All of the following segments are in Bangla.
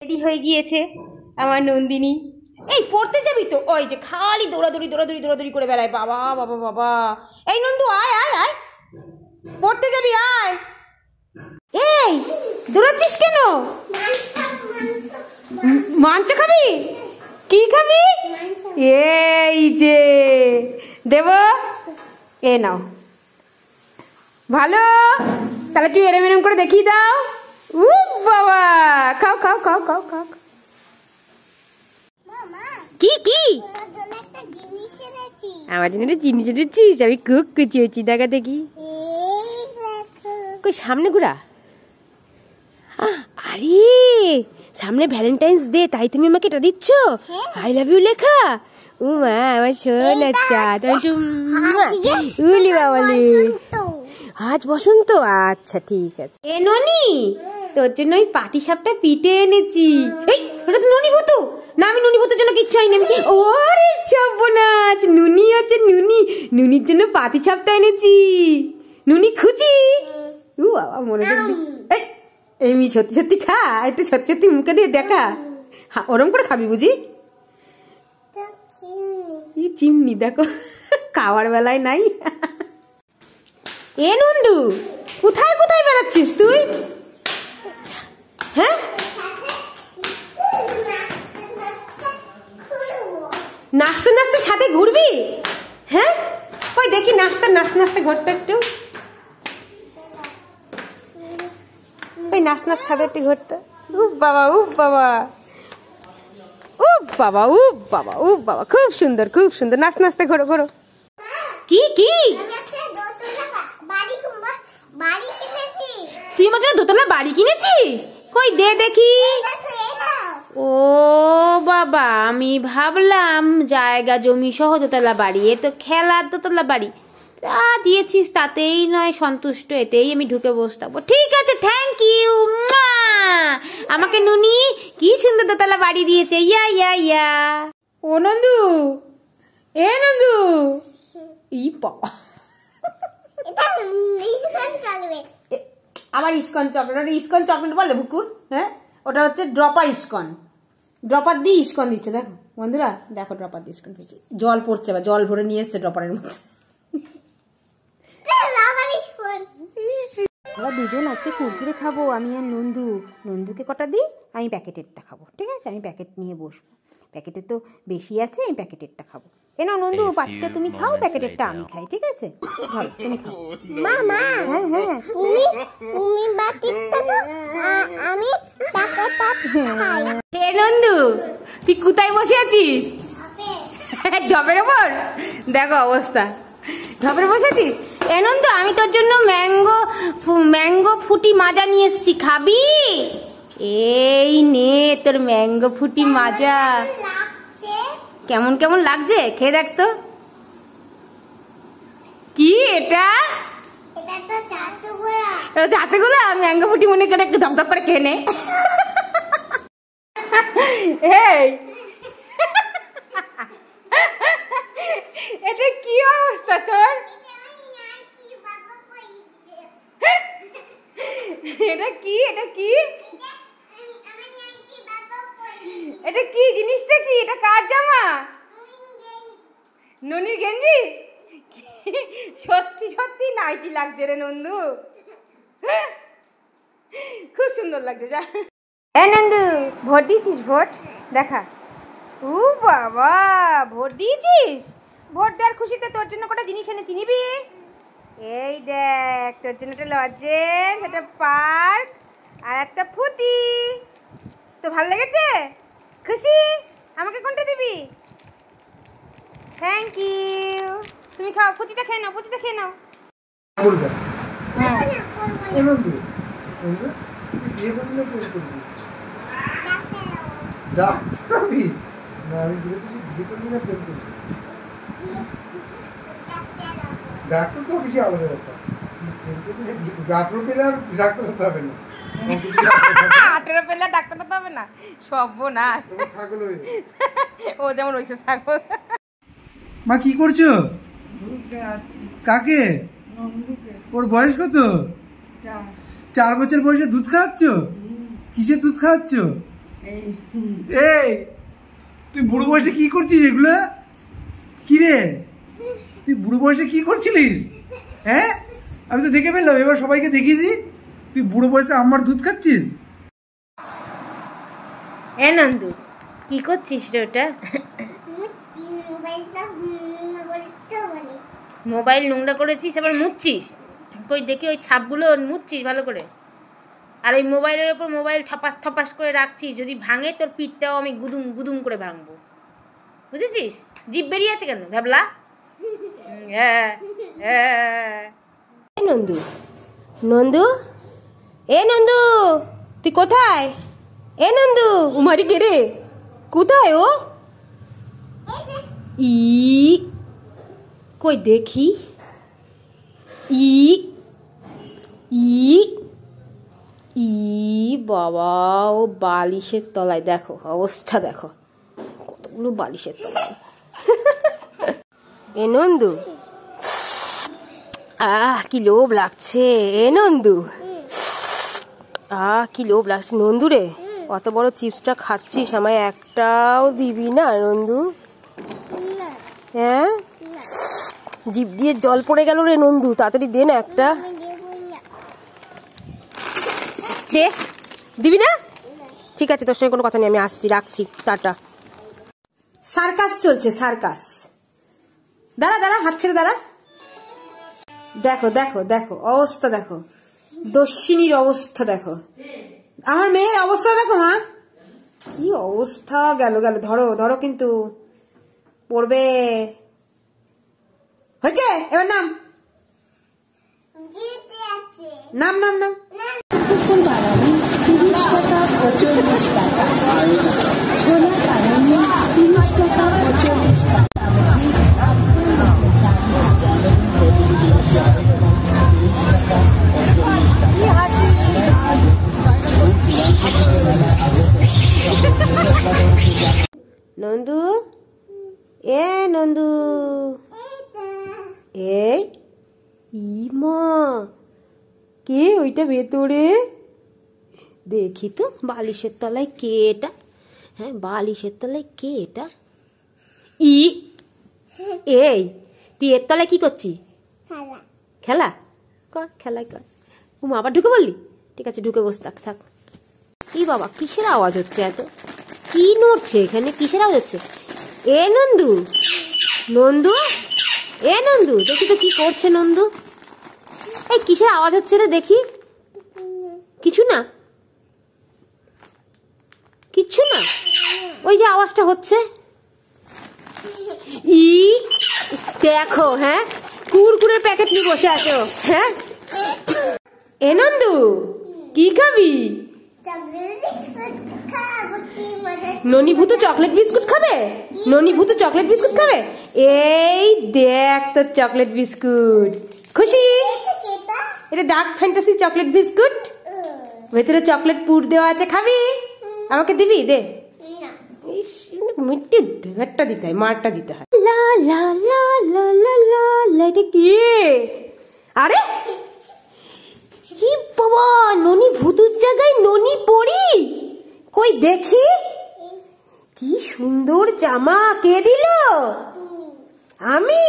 রেডি হয়ে গিয়েছে আমার নন্দিনী। এই পড়তে যাবি তো? ওই যে খালি দৌড়াদৌড়ি দৌড়াদৌড়ি দৌড়াদৌড়ি করে বেড়ায়। বাবা বাবা বাবা, এই নন্দু আয় আয় আয়, পড়তে যাবি আয়। এই দৌড়াচ্ছিস কেন? মাংস খাবি? কি খাবি? এই যে দেব, এ নাও। ভালো, তাহলে তুই এরম এরম করে দেখিয়ে দাও। উ বাবা, খাও খাও খাও খাও খাও। কি কি আমার জন্য একটা জিনিস এনেছিস? আমি খুব খুশি হয়েছি। দেখা দেখি, কই সামনে ঘোরা। আরে সামনে ভ্যালেন্টাইন্স ডে, তাই তুমি আমাকে এটা দিচ্ছ? আই লাভ ইউ লেখা। ও মা, আমার শোনা চাঁদ। উলি বাবালি, আজ বসন্ত। আচ্ছা ঠিক আছে। এ ননি, তোর জন্য ওই পাটি সাপটা পিঠে এনেছি। এই ওটা তো ননি ভূতু না, আমি নুনি ভূতের জন্য কিচ্ছু হয়নি। আমি ওরে সর্বনাশ, নুনি আছে নুনি, নুনির জন্য পাটি সাপটা এনেছি। নুনি খুঁজি। ও বাবা, মনে করবি। এই সত্যি সত্যি খা, একটু সত্যি সত্যি মুখে দিয়ে দেখা। ওরম করে খাবি বুঝি? চিমনি দেখো, খাওয়ার বেলায় নাই। এ নন্দু, কোথায় কোথায় বেড়াচ্ছিস তুই? হ্যাঁ, নাচতে নাচতে ছাদে ঘুরবি? হ্যাঁ, কই দেখি নাচতে নাচতে নাচতে ঘুরতে একটু। ওই নাচ নাচ ছাদে একটু ঘুরতে। উফ বাবা, উফ বাবা, উফ বাবা, উফ বাবা, উফ বাবা, খুব সুন্দর খুব সুন্দর। নাচ নাচতে ঘোরো ঘোরো। কি কি? তুই আমাকে দোতলা বাড়ি কিনেছিস? কই দে দেখি। ও বাবা, আমি ভাবলাম জায়গা জমি সহ দোতলা বাড়ি, এ তো খেলার দোতলা বাড়ি। তা দিয়েছিস, তাতেই নয় সন্তুষ্ট, এতেই আমি ঢুকে বসে থাকবো। ঠিক আছে, থ্যাংক ইউ। আমাকে নুনি কি সুন্দর দোতলা বাড়ি দিয়েছে। ইয়া ইয়া ইয়া। ও নন্দু, এ নন্দু, ই বাবা, আমার ইস্কন চকলেট। ইস্কন চকলেট বলে বুকুর? হ্যাঁ, ওটা হচ্ছে ড্রপার ইস্কন। ড্রপার দিয়ে ইস্কন দিচ্ছে। দেখো বন্ধুরা, দেখো ড্রপার দিয়ে ইস্কন হয়েছে। জল পড়ছে, বা জল ভরে নিয়ে এসছে ড্রপারের মধ্যে। আমরা দুজন আজকে কুরকুরে খাবো, আমি আর নন্দু। নন্দুকে কটা দিই, আমি প্যাকেটেরটা খাবো। ঠিক আছে, আমি প্যাকেট নিয়ে বসবো। প্যাকেটের তো বেশি আছে, আমি প্যাকেটেরটা খাবো। এ নাও নন্দু, পাটিটা তুমি খাও, প্যাকেটেরটা আমি খাই। ঠিক আছে, ভালো, তুমি খাও। মামা, হ্যাঁ হ্যাঁ, তুমি বাটিটা খাও, আমি প্যাকেটটা খাই। এ নন্দু, তুই কোথায় বসে আছিস? ঢপের ওপর। দেখো অবস্থা, ঢপের বসে আছিস। এ নন্দু, আমি তোর জন্য ম্যাঙ্গো ফুটি মাজা নিয়ে এসেছি, খাবি? এই নে তোর ম্যাঙ্গো ফুটি মাজা। কেমন কেমন লাগছে, খেয়ে দেখ তো। কি এটা? চাতুগুলা ম্যাঙ্গো ফুটি মনে করে একটু ধপধপ করে খেয়ে নে। এটা কি অবস্থা তোর? এটা কি? এটা কি? এটা কি জিনিসটা? কি এটা? কার জামা? ননির গেঞ্জি? সত্যি সত্যি নাইটি লাগছে রে নন্দু, খুব সুন্দর লাগছে। যা। এ নন্দু, ভোট দিয়েছিস? ভোট দেখা। ও বাবা, ভোট দিয়েছিস? ভোট দেওয়ার খুশিতে তোর জন্য কটা জিনিস এনেছি, নিবি? এই দেখ, তোর জন্য একটা লজেন্স, একটা পার্ক আর একটা ফুটি। তো ভালো লেগেছে? খুশি? আমাকে কোনটা দিবি? Thank you. তুমি খাও, ফুটিটা খেয়ে নাও, ফুটিটা খেয়ে নাও। ডাক্তার তো বেশি আলাদা ব্যাপার। ডাক্তার পেলে আর ডাক্তার হতে হবে না। 18 পেলে ডাক্তার হতে হবে না? সর্বনাশ, ছাগল হয়ে ও যেমন হয়েছে ছাগল। মা কি করছো? কাকে? ওর বয়স কত? 4 বছর বয়সে দুধ খাওয়াচ্ছ? কিসের দুধ খাওয়াচ্ছ? এই তুই বুড়ো বয়সে কি করছিস এগুলো? কি রে তুই বুড়ো বয়সে কি করছিলিস? হ্যাঁ আমি তো দেখে ফেললাম, এবার সবাইকে দেখিয়ে দি তুই বুড়ো বয়সে আমার দুধ খাচ্ছিস। এ নন্দু কি করছিস রে ওটা? মোবাইল নোংরা করেছিস আবার মুছছিস? কই দেখি ওই ছাপগুলো মুছছিস ভালো করে। আর ওই মোবাইলের ওপর মোবাইল ঠপাস ঠপাস করে রাখছিস, যদি ভাঙে তোর পিঠটাও আমি গুদুম গুদুম করে ভাঙবো, বুঝেছিস? জিভ বেরিয়ে আছে কেন ভাবলা? হ্যাঁ হ্যাঁ। নন্দু নন্দু এ নন্দু তুই কোথায়? এ নন্দু উমারি কে রে? কোথায় ও? ই কই দেখি। ই ই ই বাবা, ও বালিশের তলায়, দেখো অবস্থা, দেখো কতগুলো বালিশের তলায়। এ নন্দু কি লোভ লাগছে। এ নন্দু কি লোভ লাগছে নন্দু রে। কত বড় চিপসটা খাচ্ছিস, আমায় একটাও দিবি না নন্দু? হ্যাঁ জিভ দিয়ে জল পড়ে গেল রে নন্দু, তাড়াতাড়ি দে না একটা। দে, দিবি না? ঠিক আছে, তোর সঙ্গে কোনো কথা নেই, আমি আসছি, রাখছি, টাটা। সার্কাস চলছে, সার্কাস। দাঁড়া দাঁড়া, হাত ছেড়ে দাঁড়া। দেখো দেখো দেখো অবস্থা, দেখো দস্যিনীর অবস্থা, দেখো আমার মেয়ের অবস্থা, দেখো মা কি অবস্থা। গেল গেল, ধরো ধরো কিন্তু পড়বে। হয়েছে, এবার নাম নাম নাম নাম। নন্দু এ নন্দু এই ইমা কে ওইটা ভেতরে? দেখি তো বালিশের তলায় কে এটা? হ্যাঁ বালিশের তলায় কে এটা? এই তুই এর তলায় কি করছিস? খেলা কর, খেলাই কর। মা আবার ঢুকে বললি? ঠিক আছে ঢুকে বস, থাক থাক। কি বাবা কিসের আওয়াজ হচ্ছে এত? কি নড়ছে এখানে, কিসের আওয়াজ হচ্ছে? এ নন্দু নন্দু এ নন্দু দেখি তো কি করছে নন্দু। এই কিসের আওয়াজ হচ্ছে রে দেখি? কিছু না, কিচ্ছু না, ওই যে আওয়াজটা হচ্ছে। দেখো হ্যাঁ কুরকুরের প্যাকেট নিয়ে বসে আছো। হ্যাঁ এ নন্দু কি খাবি? ননি ভূতু চকলেট বিস্কুট খাবে? ননি ভূতু চকলেট বিস্কুট খাবে? এই দেখ তোর চকলেট বিস্কুট, খুশি? এটা ডার্ক ফ্যান্টাসি চকলেট বিস্কুট, ভেতরে চকলেট পুর দেওয়া আছে, খাবি? আমাকে দিবি? দে, মিট্টি ঢেরটা দিতে হয়, মারটা দিতে হয়। লা লা লা লা লা লা লা, এটা কি? আরে কি বাবা, ননি ভূতুর জায়গায় ননি পড়ি, কই দেখি। কি সুন্দর জামা, কে দিল? আমি?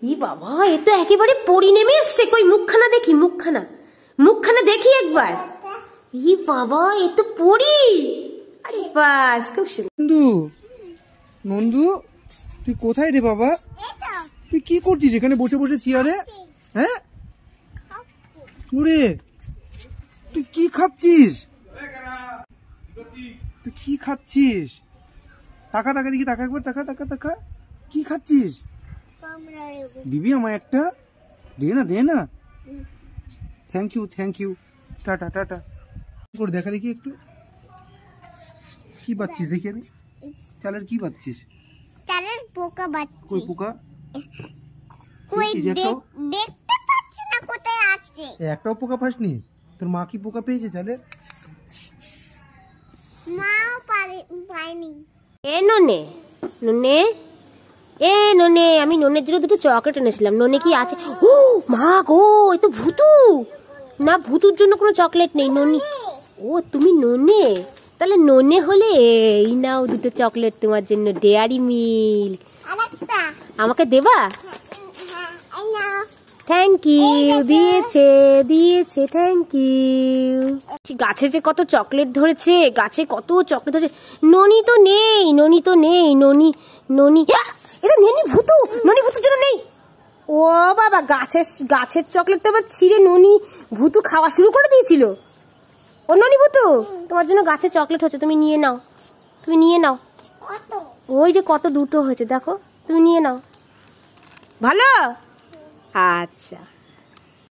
ই বাবা, এ তো একেবারে পরি নেমে এসছে। কই মুখখানা দেখি, মুখখানা, মুখখানা দেখি একবার। ই বাবা, এ তো পরি। আরে বাস, খুব সুন্দর। নন্দু নন্দু তুই কোথায় রে বাবা? তুই কি করছিস এখানে বসে বসে চেয়ারে? হ্যাঁ ওরে তুই কি খাচ্ছিস? তুই কি খাচ্ছিস? টাকা টাকা দেখি, টাকা একবার, টাকা টাকা টাকা। কি খাচ্ছিস? দিবি আমায় একটা? দে না, দে না। Thank you thank you, tata tata. করে দেখা দেখি একটু, কি পাচ্ছিস দেখি আমি। চালের কি পাচ্ছিস? চালের পোকা বাচ্চি। কই পোকা? কই দেখতে পাচ্ছি না কোথায় আছে। একটাও পোকা পাসনি? তোর মা কি পোকা পেয়েছে চালে? মাও পায়নি। এ ননে ননে এ ননে, আমি ননের জন্য দুটো চকলেট এনেছিলাম, ননে কি আছে? ও মা গো, এ তো ভূতু না, ভূতুর জন্য কোনো চকলেট নেই। ননি, ও তুমি ননে, তাহলে ননে হলে এই নাও দুটো চকলেট তোমার জন্য, ডেয়ারি মিল্ক। আরেকটা আমাকে দেবা? এই নাও। Thank you. দিয়েছে দিয়েছে, থ্যাংক ইউ। গাছে যে কত চকলেট ধরেছে, গাছে কত চকলেট ধরেছে। ননি তো নেই, ননি তো নেই, ননি ননি এটা ননি ভুতু, ননি ভুতুর জন্য নেই। ও বাবা, গাছের চকলেট তো আবার ছিঁড়ে ননি ভুতু খাওয়া শুরু করে দিয়েছিল। ও ননি ভুতু, তোমার জন্য গাছে চকলেট হচ্ছে, তুমি নিয়ে নাও, তুমি নিয়ে নাও। কত? ওই যে কত দুটো হয়েছে দেখো, তুমি নিয়ে নাও। ভালো, আচ্ছা।